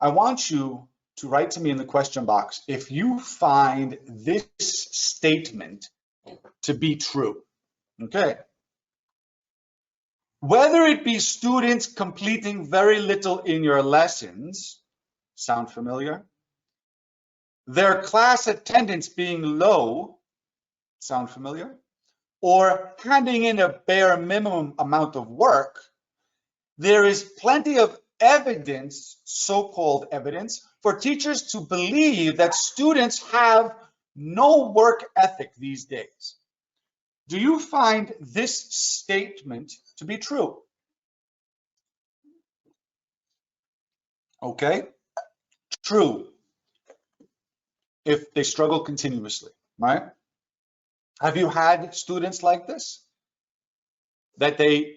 I want you to write to me in the question box if you find this statement to be true. Okay. Whether it be students completing very little in your lessons, sound familiar? Their class attendance being low, sound familiar? Or handing in a bare minimum amount of work, there is plenty of evidence, so-called evidence, for teachers to believe that students have no work ethic these days. Do you find this statement to be true? Okay, true if they struggle continuously, right? Have you had students like this? That they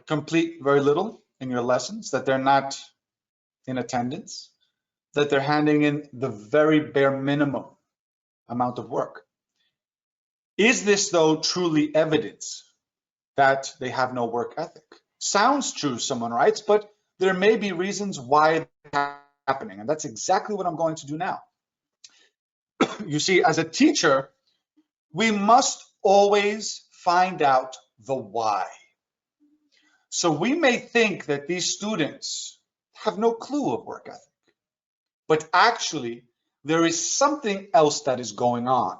complete very little in your lessons, that they're not in attendance, that they're handing in the very bare minimum amount of work? Is this, though, truly evidence that they have no work ethic? Sounds true, someone writes, but there may be reasons why it's happening, and that's exactly what I'm going to do now. You see, as a teacher, we must always find out the why. So we may think that these students have no clue of work ethic, but actually there is something else that is going on.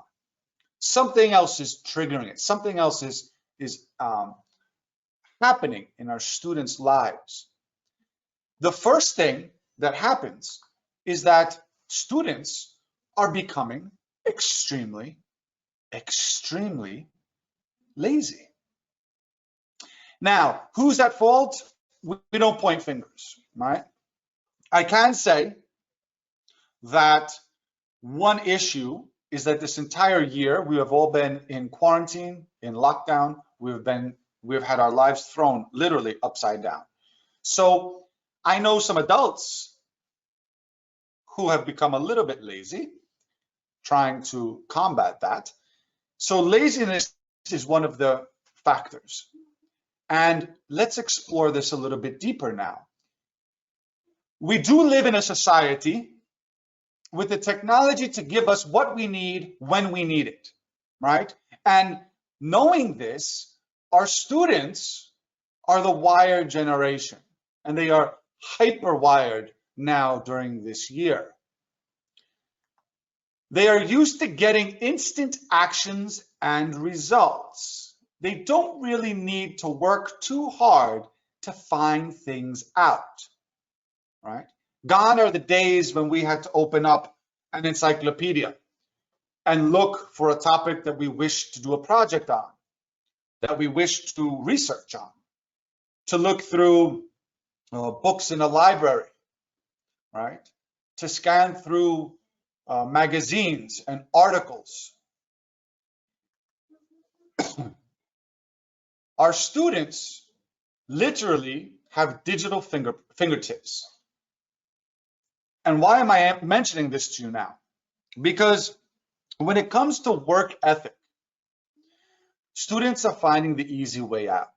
Something else is triggering it. Something else is happening in our students' lives. The first thing that happens is that students are becoming extremely lazy. Now, who's at fault? We don't point fingers, right? I can say that one issue is that this entire year we have all been in quarantine, in lockdown. We've had our lives thrown literally upside down. So I know some adults who have become a little bit lazy, trying to combat that. So laziness is one of the factors. And let's explore this a little bit deeper now. We do live in a society with the technology to give us what we need when we need it, right? And knowing this, our students are the wired generation, and they are hyper-wired now during this year. They are used to getting instant actions and results. They don't really need to work too hard to find things out, right? Gone are the days when we had to open up an encyclopedia and look for a topic that we wish to do a project on, that we wish to research on, to look through books in a library, right? To scan through magazines and articles. Our students literally have digital fingertips. And why am I mentioning this to you now? Because when it comes to work ethic, students are finding the easy way out.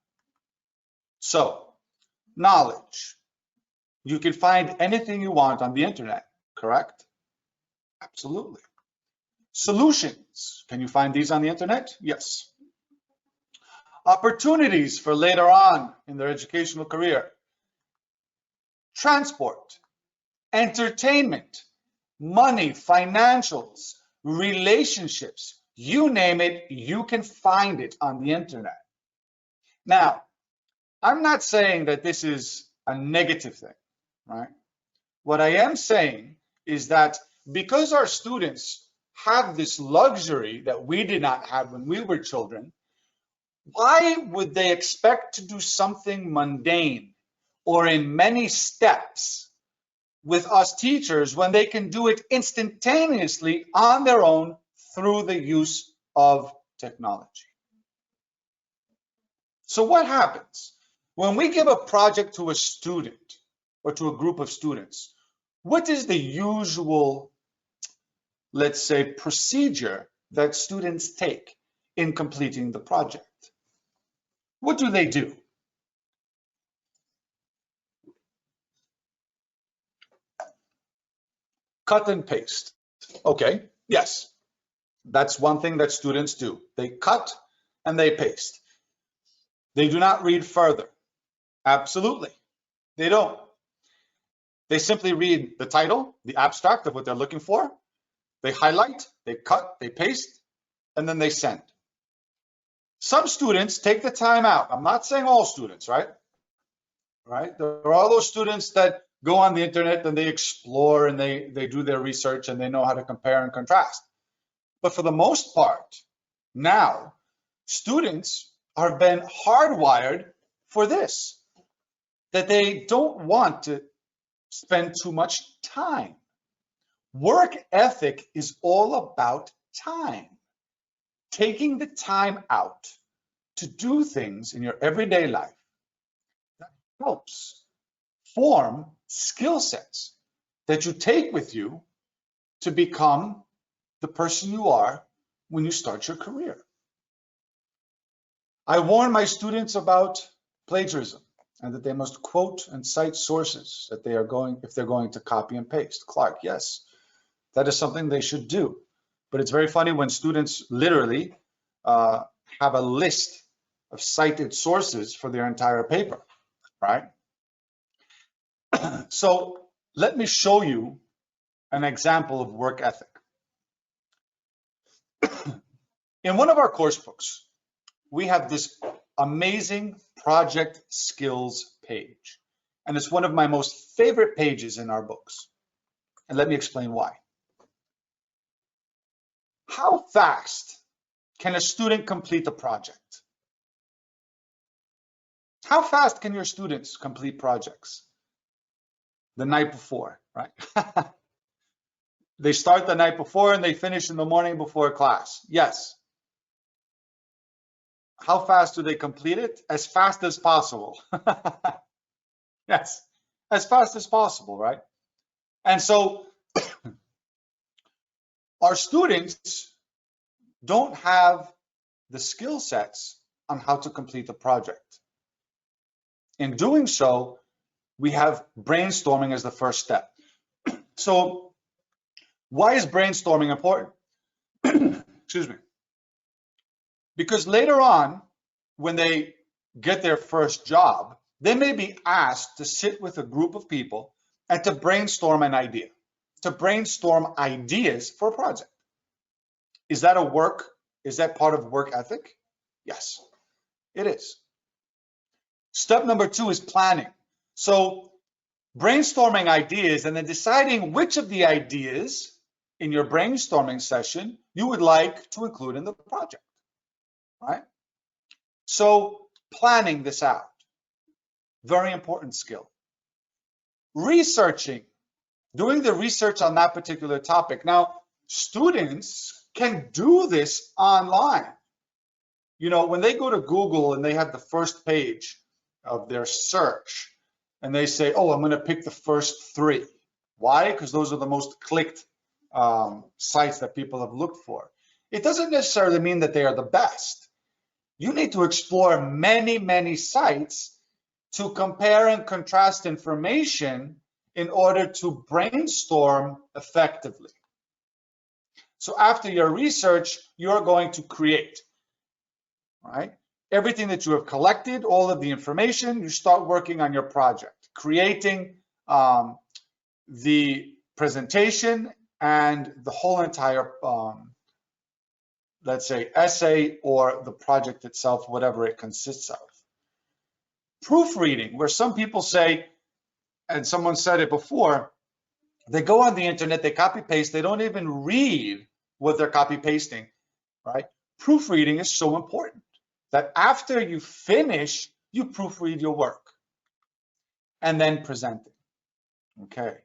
So, knowledge. You can find anything you want on the internet, correct? Absolutely. Solutions. Can you find these on the internet? Yes. Opportunities for later on in their educational career. Transport, entertainment, money, financials, relationships, you name it, you can find it on the internet. Now, I'm not saying that this is a negative thing, right? What I am saying is that because our students have this luxury that we did not have when we were children, why would they expect to do something mundane or in many steps with us teachers when they can do it instantaneously on their own through the use of technology? So what happens when we give a project to a student or to a group of students? What is the usual, let's say, procedure that students take in completing the project? What do they do? cut and paste. Okay, yes, that's one thing that students do. They cut and they paste. They do not read further. Absolutely, they don't. They simply read the title, the abstract of what they're looking for. They highlight, they cut, they paste, and then they send. Some students take the time out. I'm not saying all students, right? Right? There are all those students that go on the internet and they explore and they do their research and they know how to compare and contrast. But for the most part, now, students have been hardwired for this, that they don't want to spend too much time. Work ethic is all about time. Taking the time out to do things in your everyday life that helps form skill sets that you take with you to become the person you are when you start your career. I warn my students about plagiarism and that they must quote and cite sources that they are going, if they're going to copy and paste. Clark, yes, that is something they should do. But it's very funny when students literally have a list of cited sources for their entire paper, right? So let me show you an example of work ethic. In one of our course books, we have this amazing project skills page. And it's one of my most favorite pages in our books. And let me explain why. How fast can a student complete a project? How fast can your students complete projects? The night before, right? They start the night before and they finish in the morning before class. Yes. How fast do they complete it? As fast as possible. Yes, as fast as possible, right? And so our students don't have the skill sets on how to complete the project. In doing so, we have brainstorming as the first step. So why is brainstorming important? Excuse me. Because later on, when they get their first job, they may be asked to sit with a group of people and to brainstorm an idea, to brainstorm ideas for a project. Is that part of work ethic? Yes, it is. Step number 2 is planning. So brainstorming ideas and then deciding which of the ideas in your brainstorming session you would like to include in the project, right? So planning this out, very important skill. Researching, doing the research on that particular topic. Now, students can do this online. You know, when they go to Google and they have the first page of their search and they say, oh, I'm going to pick the first 3. Why? Because those are the most clicked sites that people have looked for. It doesn't necessarily mean that they are the best. You need to explore many, many sites to compare and contrast information in order to brainstorm effectively. So after your research, you're going to create, right? Everything that you have collected, all of the information, you start working on your project, creating the presentation and the whole entire, let's say, essay or the project itself, whatever it consists of. Proofreading, where some people say, and someone said it before, they go on the internet, they copy paste, they don't even read what they're copy pasting, right? Proofreading is so important that after you finish, you proofread your work. And then presenting, okay?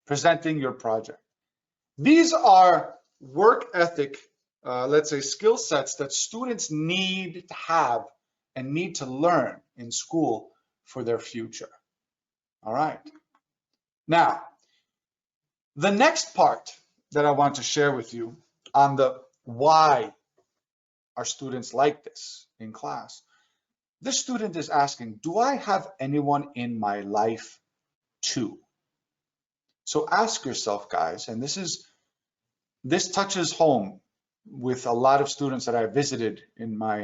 Presenting your project. These are work ethic, let's say, skill sets that students need to have and need to learn in school for their future. All right. Now, the next part that I want to share with you on the why are students like this in class. This student is asking, do I have anyone in my life too? So ask yourself, guys, and this touches home with a lot of students that I visited in my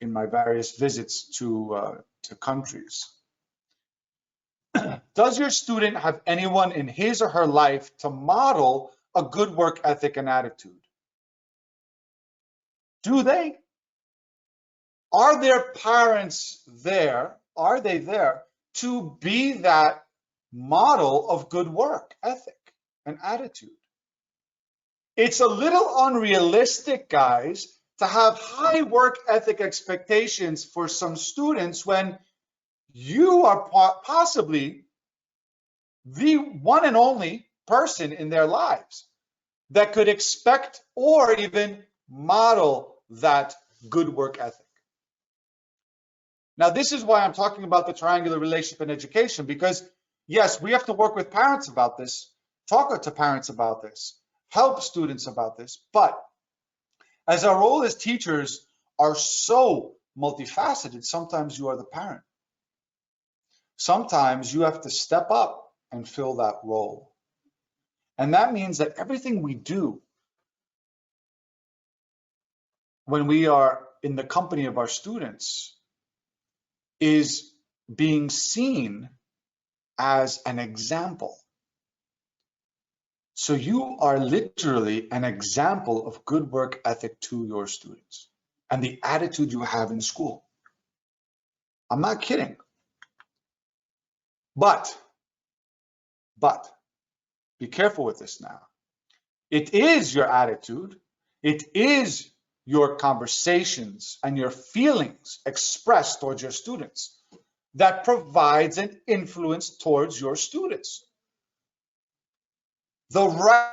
various visits to countries. Does your student have anyone in his or her life to model a good work ethic and attitude? Do they? Are their parents there? Are they there to be that model of good work ethic and attitude? It's a little unrealistic, guys, to have high work ethic expectations for some students when you are possibly the one and only person in their lives that could expect or even model that good work ethic. Now, this is why I'm talking about the triangular relationship in education, because yes, we have to work with parents about this, talk to parents about this, help students about this, but as our role as teachers are so multifaceted, sometimes you are the parent. Sometimes you have to step up and fill that role. And that means that everything we do when we are in the company of our students is being seen as an example. So you are literally an example of good work ethic to your students and the attitude you have in school. I'm not kidding. But be careful with this now. It is your attitude, it is your conversations and your feelings expressed towards your students that provides an influence towards your students. The right,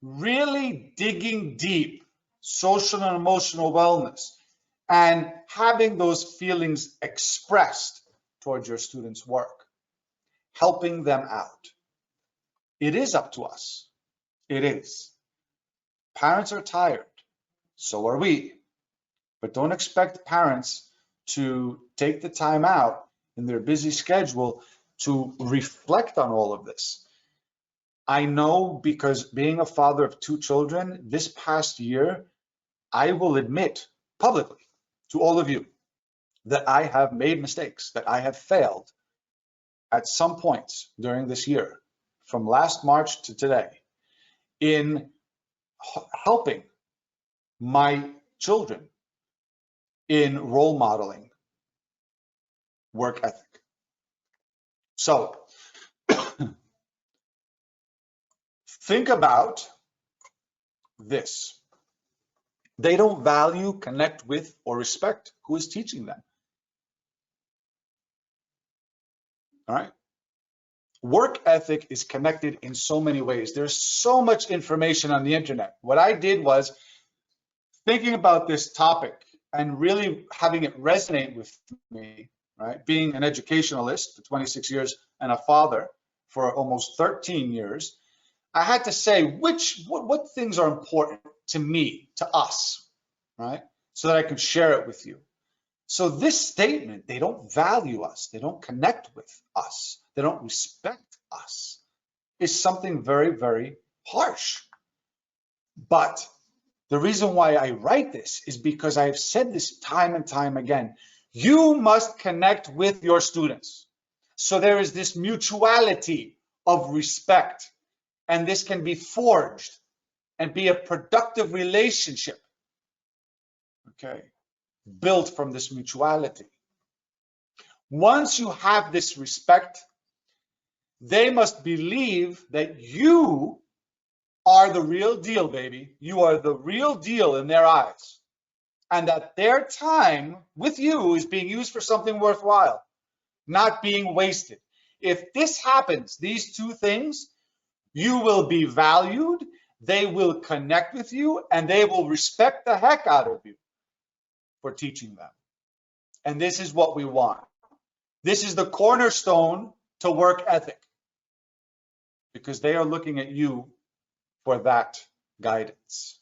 really digging deep, social and emotional wellness, and having those feelings expressed towards your students' work, helping them out. It is up to us. It is. Parents are tired. So are we. But don't expect parents to take the time out in their busy schedule to reflect on all of this. I know, because being a father of 2 children, this past year, I will admit publicly to all of you that I have made mistakes, that I have failed at some points during this year, from last March to today, in helping my children in role modeling work ethic. So think about this. They don't value, connect with, or respect who is teaching them. All right? Work ethic is connected in so many ways. There's so much information on the internet. What I did was thinking about this topic and really having it resonate with me, right? Being an educationalist for 26 years and a father for almost 13 years, I had to say what things are important to me, to us, right? So that I could share it with you. So this statement, they don't value us, they don't connect with us, they don't respect us, is something very, very harsh. But the reason why I write this is because I've said this time and time again. You must connect with your students. So there is this mutuality of respect, and this can be forged and be a productive relationship, okay, built from this mutuality. Once you have this respect, they must believe that you are the real deal, baby. You are the real deal in their eyes. And that their time with you is being used for something worthwhile, not being wasted. If this happens, these two things, you will be valued, they will connect with you, and they will respect the heck out of you for teaching them. And this is what we want. This is the cornerstone to work ethic, because they are looking at you for that guidance.